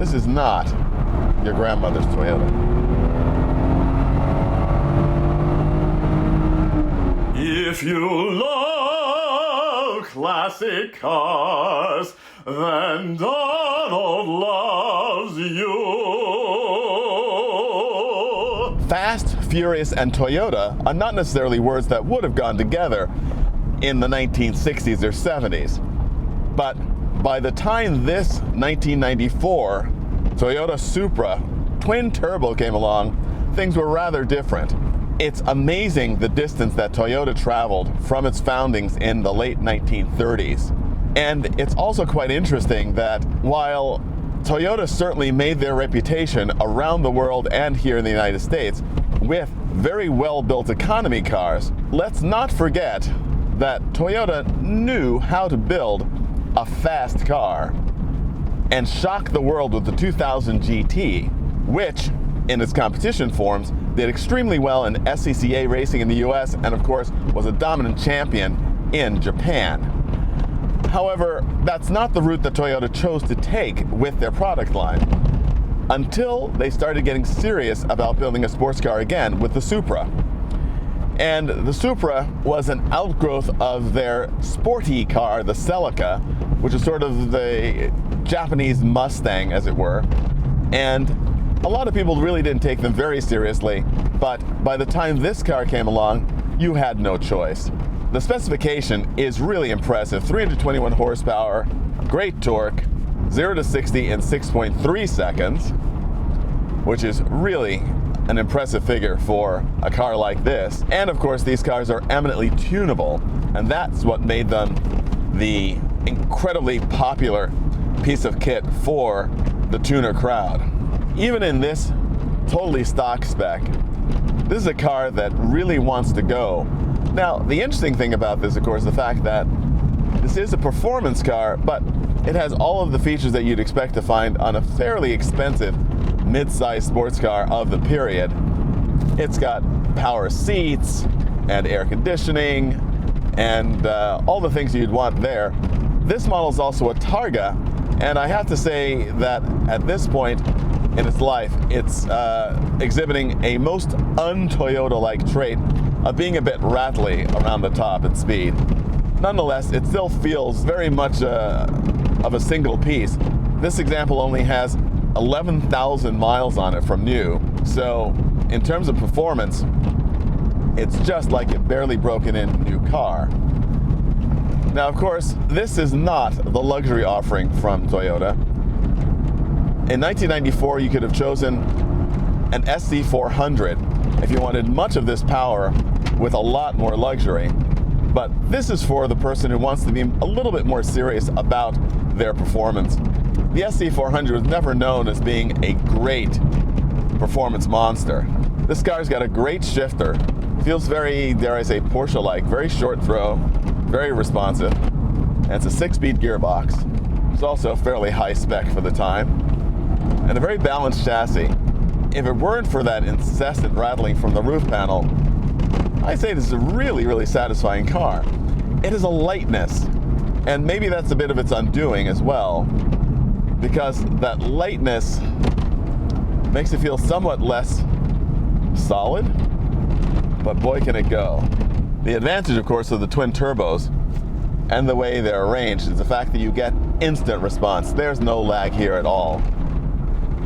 This is not your grandmother's Toyota. If you love classic cars, then Donald loves you. Fast, Furious, and Toyota are not necessarily words that would have gone together in the 1960s or 70s. But by the time this 1994 Toyota Supra twin turbo came along, things were rather different. It's amazing the distance that Toyota traveled from its foundings in the late 1930s. And it's also quite interesting that while Toyota certainly made their reputation around the world and here in the United States with very well-built economy cars, let's not forget that Toyota knew how to build a fast car and shock the world with the 2000 GT, which in its competition forms did extremely well in SCCA racing in the US and of course was a dominant champion in Japan. However, that's not the route that Toyota chose to take with their product line until they started getting serious about building a sports car again with the Supra. And the Supra was an outgrowth of their sporty car, the Celica, which is sort of the Japanese Mustang, as it were. And a lot of people really didn't take them very seriously, but by the time this car came along, you had no choice. The specification is really impressive. 321 horsepower, great torque, 0 to 60 in 6.3 seconds, which is really an impressive figure for a car like this. And of course, these cars are eminently tunable, and that's what made them the incredibly popular piece of kit for the tuner crowd. Even in this totally stock spec, this is a car that really wants to go. Now, the interesting thing about this, of course, is the fact that this is a performance car, but it has all of the features that you'd expect to find on a fairly expensive mid-sized sports car of the period. It's got power seats and air conditioning and all the things you'd want there. This model is also a Targa, and I have to say that at this point in its life, it's exhibiting a most un-Toyota-like trait of being a bit rattly around the top at speed. Nonetheless, it still feels very much of a single piece. This example only has 11,000 miles on it from new, so in terms of performance, it's just like a barely broken in new car. Now, of course, this is not the luxury offering from Toyota. In 1994, you could have chosen an SC400 if you wanted much of this power with a lot more luxury. But this is for the person who wants to be a little bit more serious about their performance. The SC400 was never known as being a great performance monster. This car's got a great shifter. Feels very, dare I say, Porsche-like, very short throw, very responsive. And it's a 6-speed gearbox. It's also fairly high spec for the time. And a very balanced chassis. If it weren't for that incessant rattling from the roof panel, I'd say this is a really, really satisfying car. It has a lightness, and maybe that's a bit of its undoing as well, because that lightness makes it feel somewhat less solid, but boy can it go. The advantage, of course, of the twin turbos and the way they're arranged is the fact that you get instant response. There's no lag here at all.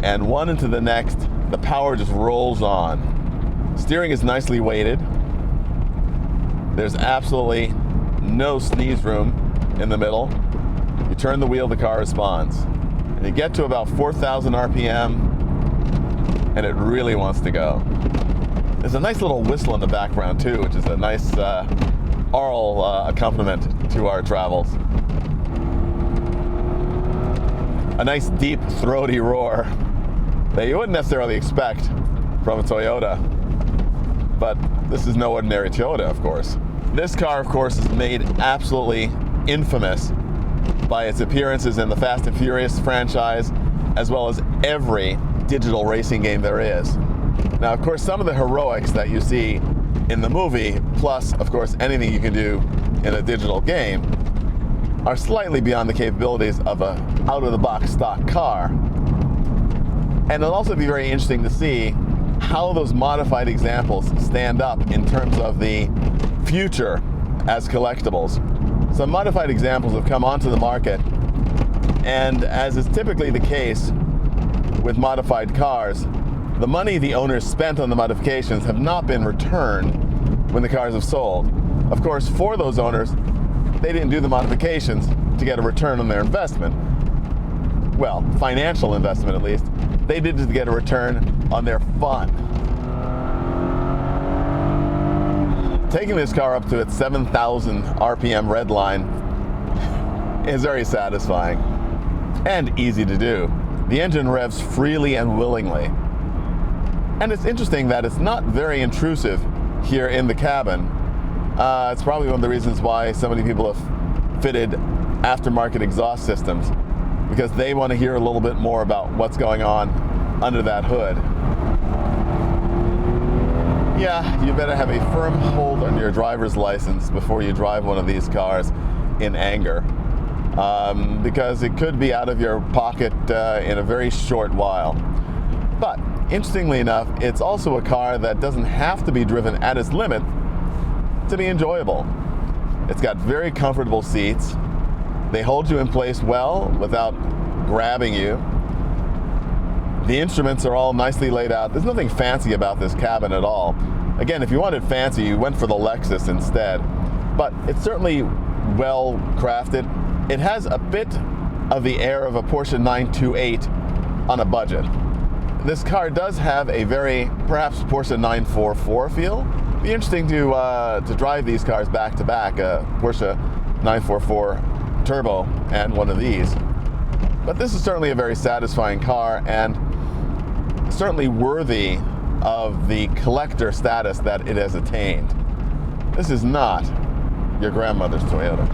And one into the next, the power just rolls on. Steering is nicely weighted. There's absolutely no sneeze room in the middle. You turn the wheel, the car responds. And you get to about 4,000 RPM, and it really wants to go. There's a nice little whistle in the background too, which is a nice aural accompaniment to our travels. A nice deep throaty roar that you wouldn't necessarily expect from a Toyota. But this is no ordinary Toyota, of course. This car, of course, is made absolutely infamous by its appearances in the Fast and Furious franchise, as well as every digital racing game there is. Now, of course, some of the heroics that you see in the movie, plus, of course, anything you can do in a digital game, are slightly beyond the capabilities of a out-of-the-box stock car. And it'll also be very interesting to see how those modified examples stand up in terms of the future as collectibles. Some modified examples have come onto the market, and as is typically the case with modified cars, the money the owners spent on the modifications have not been returned when the cars have sold. Of course, for those owners, they didn't do the modifications to get a return on their investment. Well, financial investment at least. They did it to get a return on their fun. Taking this car up to its 7,000 RPM red line is very satisfying and easy to do. The engine revs freely and willingly. And it's interesting that it's not very intrusive here in the cabin. It's probably one of the reasons why so many people have fitted aftermarket exhaust systems, because they want to hear a little bit more about what's going on under that hood. Yeah, you better have a firm hold on your driver's license before you drive one of these cars in anger, because it could be out of your pocket in a very short while. But interestingly enough, it's also a car that doesn't have to be driven at its limit to be enjoyable. It's got very comfortable seats. They hold you in place well without grabbing you. The instruments are all nicely laid out. There's nothing fancy about this cabin at all. Again, if you wanted fancy, you went for the Lexus instead. But it's certainly well crafted. It has a bit of the air of a Porsche 928 on a budget. This car does have a very, perhaps Porsche 944 feel. It'd be interesting to drive these cars back to back, a Porsche 944 Turbo and one of these. But this is certainly a very satisfying car, and certainly worthy of the collector status that it has attained. This is not your grandmother's Toyota.